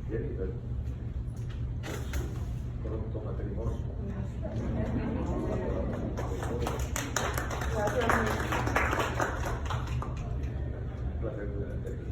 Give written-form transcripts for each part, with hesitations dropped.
Jennifer, pronto matrimonio. Un placer tenerte aquí.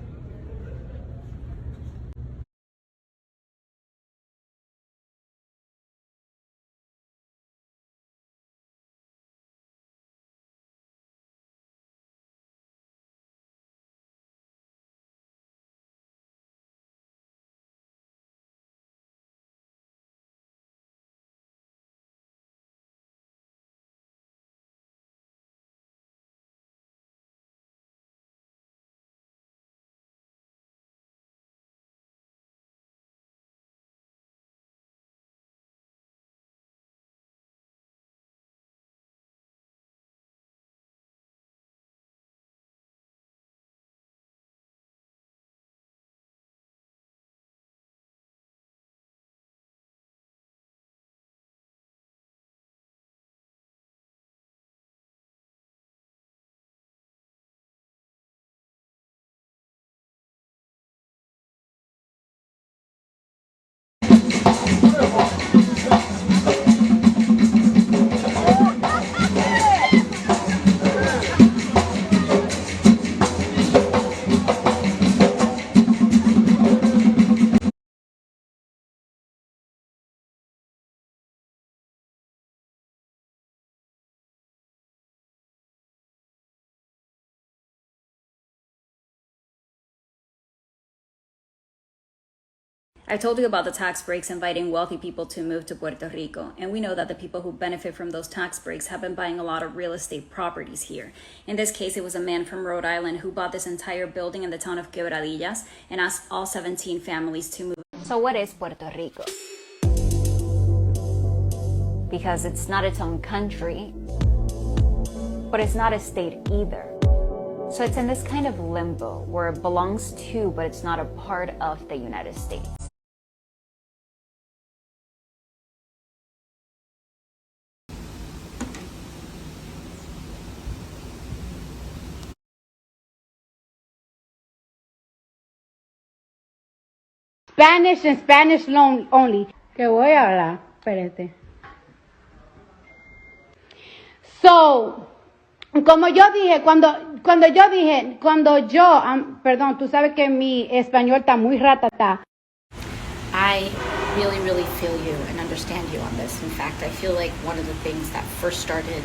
I told you about the tax breaks inviting wealthy people to move to Puerto Rico, and we know that the people who benefit from those tax breaks have been buying a lot of real estate properties here. In this case, it was a man from Rhode Island who bought this entire building in the town of Quebradillas and asked all 17 families to move. So what is Puerto Rico? Because it's not its own country, but it's not a state either. So it's in this kind of limbo where it belongs to, but it's not a part of the United States. Spanish and Spanish only. Que voy a hablar, espérate. So, como yo dije, perdón, tú sabes que mi español está muy ratata. I really feel you and understand you on this. In fact, I feel like one of the things that first started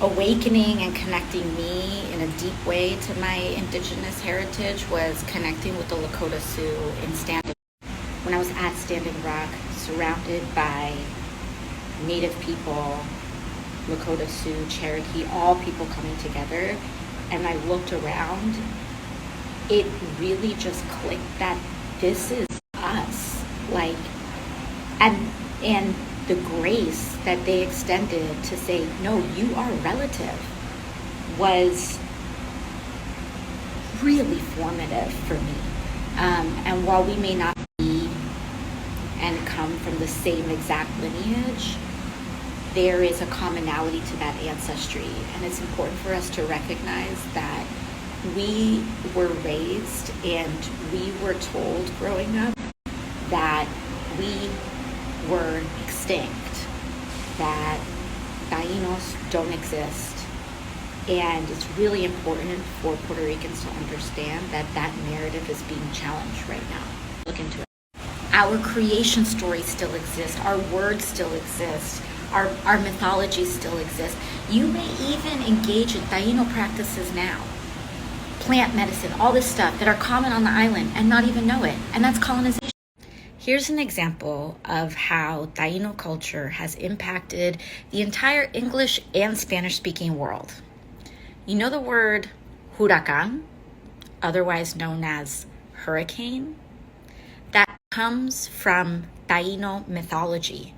awakening and connecting me in a deep way to my Indigenous heritage was connecting with the Lakota Sioux in Standing. When I was at Standing Rock, surrounded by Native people, Lakota Sioux, Cherokee, all people coming together, and I looked around, it really just clicked that this is us. Like, and the grace that they extended to say, no, you are relative, was really formative for me. And while we may not be and come from the same exact lineage, there is a commonality to that ancestry. And it's important for us to recognize that we were raised and we were told growing up that we were extinct, that Tainos don't exist. And it's really important for Puerto Ricans to understand that that narrative is being challenged right now. Look into it. Our creation stories still exist, our words still exist, our mythologies still exist. You may even engage in Taino practices now, plant medicine, all this stuff that are common on the island and not even know it, and that's colonization. Here's an example of how Taino culture has impacted the entire English and Spanish-speaking world. You know the word huracán, otherwise known as hurricane? That comes from Taino mythology.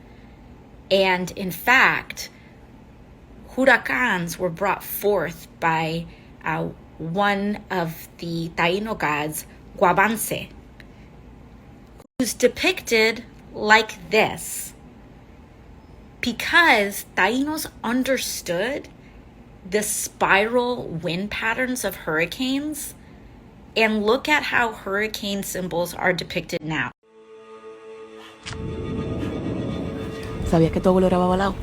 And in fact, huracans were brought forth by one of the Taino gods, Guabanse, who's depicted like this because Tainos understood the spiral wind patterns of hurricanes, and look at how hurricane symbols are depicted now. ¿Sabías que tu abuelo era babalao?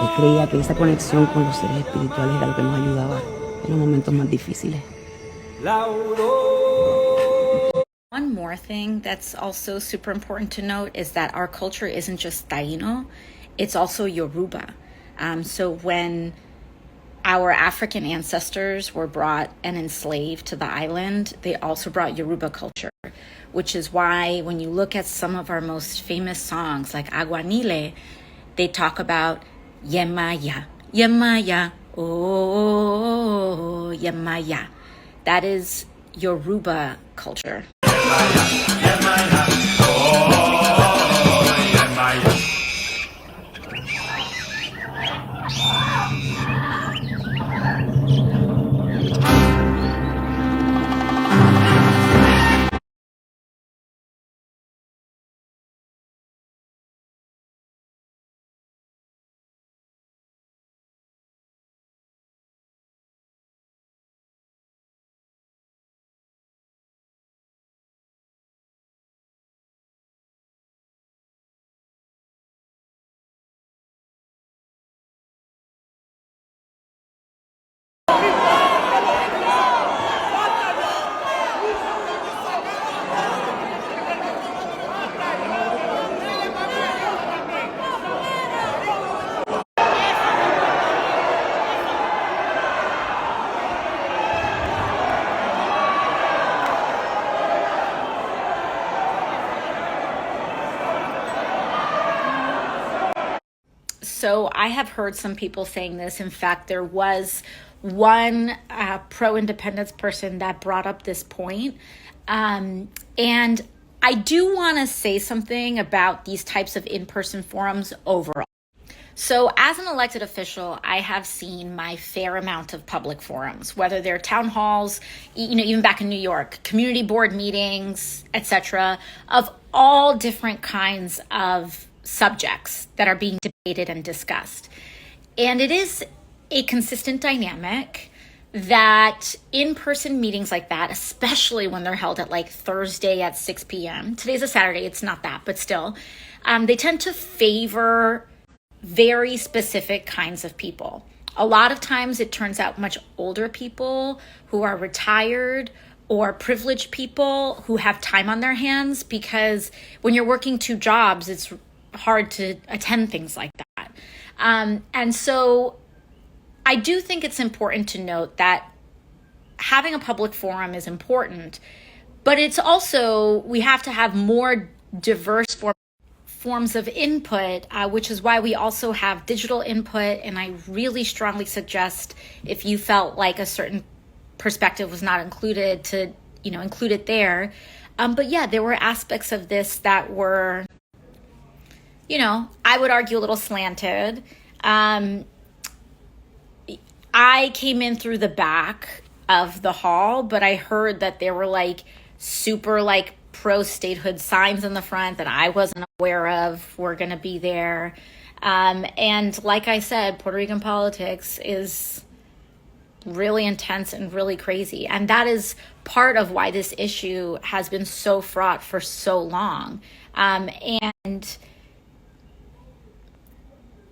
Él creía que esa conexión con los seres espirituales era lo que nos ayudaba en los momentos más difíciles. One more thing that's also super important to note is that our culture isn't just Taino, it's also Yoruba. So when our African ancestors were brought and enslaved to the island, they also brought Yoruba culture, which is why when you look at some of our most famous songs like Aguanile, they talk about Yemaya, Yemaya, oh, Yemaya. That is Yoruba culture. So I have heard some people saying this. In fact, there was one pro-independence person that brought up this point. And I do want to say something about these types of in-person forums overall. So as an elected official, I have seen my fair amount of public forums, whether they're town halls, even back in New York, community board meetings, etc., of all different kinds of subjects that are being debated and discussed. And it is a consistent dynamic that in-person meetings like that, especially when they're held at like Thursday at 6 p.m., today's a Saturday, it's not that, but still, they tend to favor very specific kinds of people. A lot of times it turns out much older people who are retired or privileged people who have time on their hands, because when you're working two jobs, it's hard to attend things like that. And so I do think it's important to note that having a public forum is important, but it's also, we have to have more diverse forms of input, which is why we also have digital input. And I really strongly suggest, if you felt like a certain perspective was not included, to, include it there. But yeah, there were aspects of this that were, I would argue a little slanted. I came in through the back of the hall, but I heard that there were super pro-statehood signs in the front that I wasn't aware of were going to be there. And like I said, Puerto Rican politics is really intense and really crazy. And that is part of why this issue has been so fraught for so long. And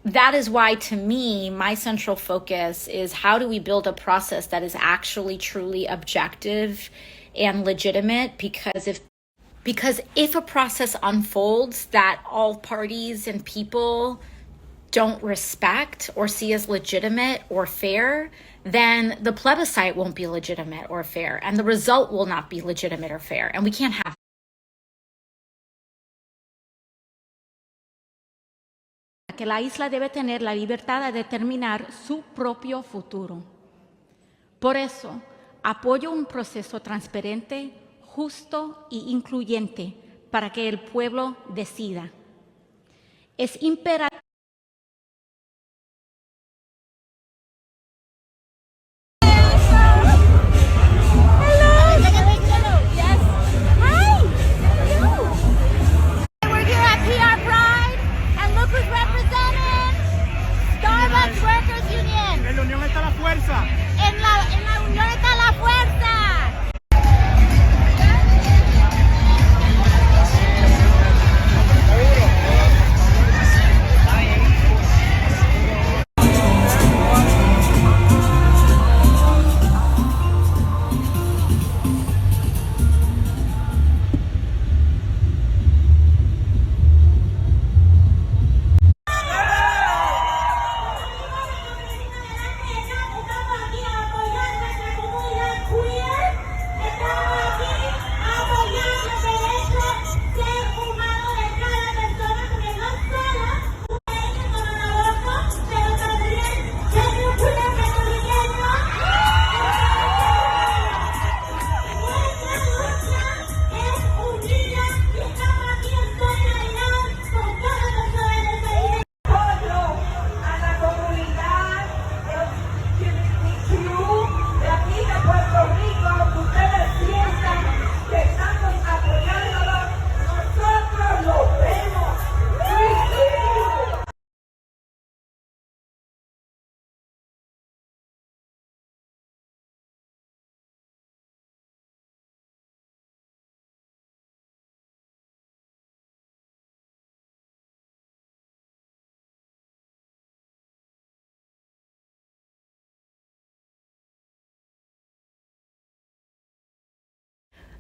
that is why, to me, my central focus is how do we build a process that is actually truly objective and legitimate? Because if a process unfolds that all parties and people don't respect or see as legitimate or fair, then the plebiscite won't be legitimate or fair, and the result will not be legitimate or fair, and we can't have que la isla debe tener la libertad de determinar su propio futuro. Por eso, apoyo un proceso transparente, justo e incluyente para que el pueblo decida. Es imperativo.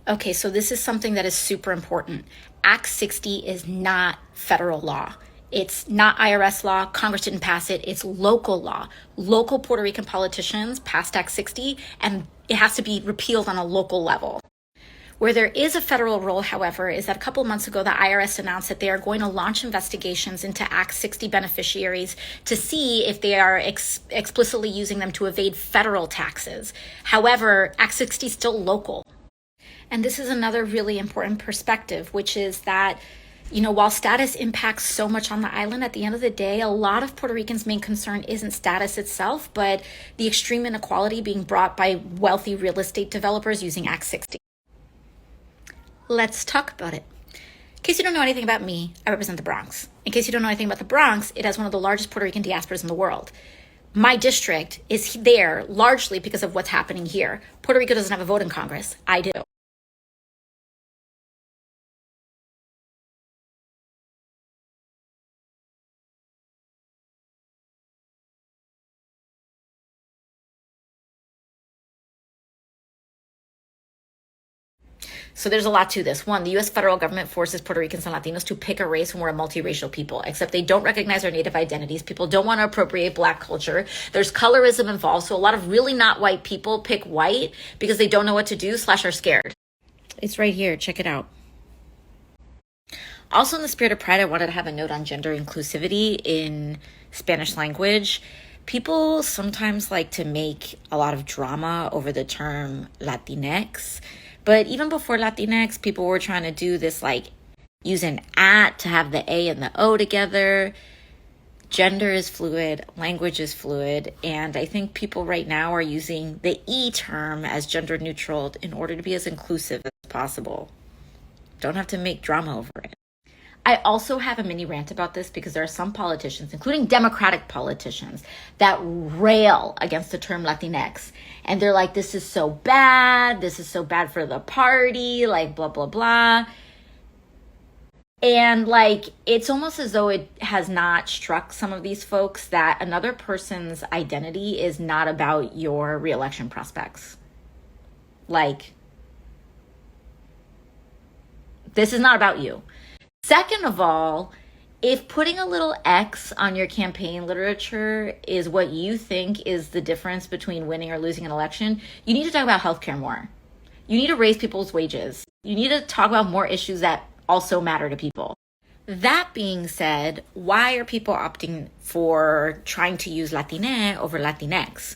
Okay, so this is something that is super important. Act 60 is not federal law. It's not IRS law. Congress didn't pass it. It's local law. Local Puerto Rican politicians passed Act 60, and it has to be repealed on a local level. Where there is a federal role, however, is that a couple of months ago, the IRS announced that they are going to launch investigations into Act 60 beneficiaries to see if they are explicitly using them to evade federal taxes. However, Act 60 is still local. And this is another really important perspective, which is that, you know, while status impacts so much on the island, at the end of the day, a lot of Puerto Ricans' main concern isn't status itself, but the extreme inequality being brought by wealthy real estate developers using Act 60. Let's talk about it. In case you don't know anything about me, I represent the Bronx. In case you don't know anything about the Bronx, it has one of the largest Puerto Rican diasporas in the world. My district is there largely because of what's happening here. Puerto Rico doesn't have a vote in Congress. I do. So there's a lot to this. One, the U.S. federal government forces Puerto Ricans and Latinos to pick a race when we're a multiracial people, except they don't recognize our native identities. People don't want to appropriate Black culture. There's colorism involved. So a lot of really not white people pick white because they don't know what to do / are scared. It's right here. Check it out. Also, in the spirit of pride, I wanted to have a note on gender inclusivity in Spanish language. People sometimes like to make a lot of drama over the term Latinx. But even before Latinx, people were trying to do this, like, use an at to have the A and the O together. Gender is fluid, language is fluid, and I think people right now are using the E term as gender neutral in order to be as inclusive as possible. Don't have to make drama over it. I also have a mini rant about this because there are some politicians, including Democratic politicians, that rail against the term Latinx. And they're like, this is so bad. This is so bad for the party, like blah, blah, blah. And like, it's almost as though it has not struck some of these folks that another person's identity is not about your reelection prospects. Like, this is not about you. Second of all, if putting a little X on your campaign literature is what you think is the difference between winning or losing an election, you need to talk about healthcare more. You need to raise people's wages. You need to talk about more issues that also matter to people. That being said, why are people opting for trying to use Latine over Latinx?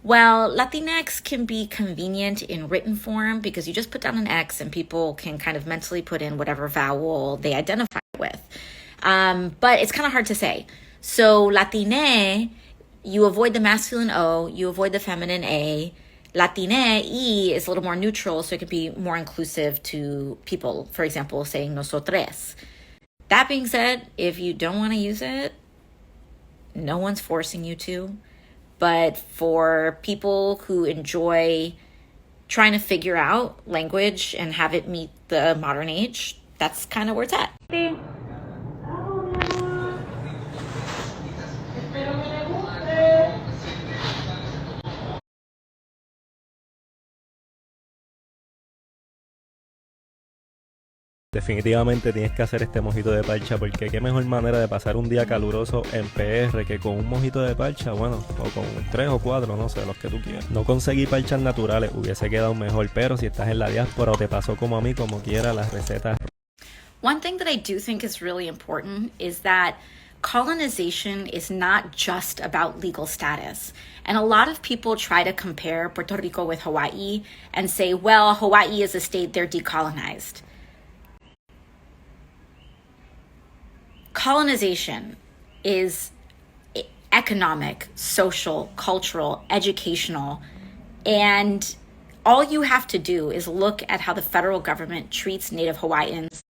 Well, Latinx can be convenient in written form because you just put down an X and people can kind of mentally put in whatever vowel they identify with. But it's kind of hard to say. So Latine, you avoid the masculine O, you avoid the feminine A. Latine, E, is a little more neutral, so it can be more inclusive to people. For example, saying nosotres. That being said, if you don't want to use it, no one's forcing you to. But for people who enjoy trying to figure out language and have it meet the modern age, that's kind of where it's at. Definitivamente tienes que hacer este mojito de parcha porque qué mejor manera de pasar un día caluroso en PR que con un mojito de parcha, bueno, o con 3 o 4, no sé, los que tú quieras. No conseguí parchas naturales, hubiese quedado mejor, pero si estás en la diáspora o te pasó como a mí, como quiera, las recetas. One thing that I do think is really important is that colonization is not just about legal status. And a lot of people try to compare Puerto Rico with Hawaii and say, well, Hawaii is a state, they're decolonized. Colonization is economic, social, cultural, educational, and all you have to do is look at how the federal government treats Native Hawaiians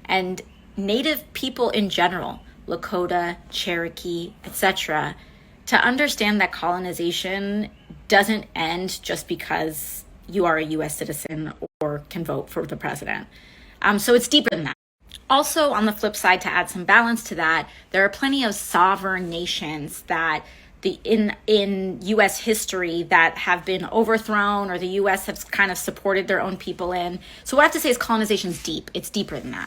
and Native people in general, Lakota, Cherokee, etc., to understand that colonization doesn't end just because you are a U.S. citizen or can vote for the president. So it's deeper than that. Also, on the flip side, to add some balance to that, there are plenty of sovereign nations that in U.S. history that have been overthrown or the U.S. has kind of supported their own people in. So what I have to say is colonization is deep. It's deeper than that.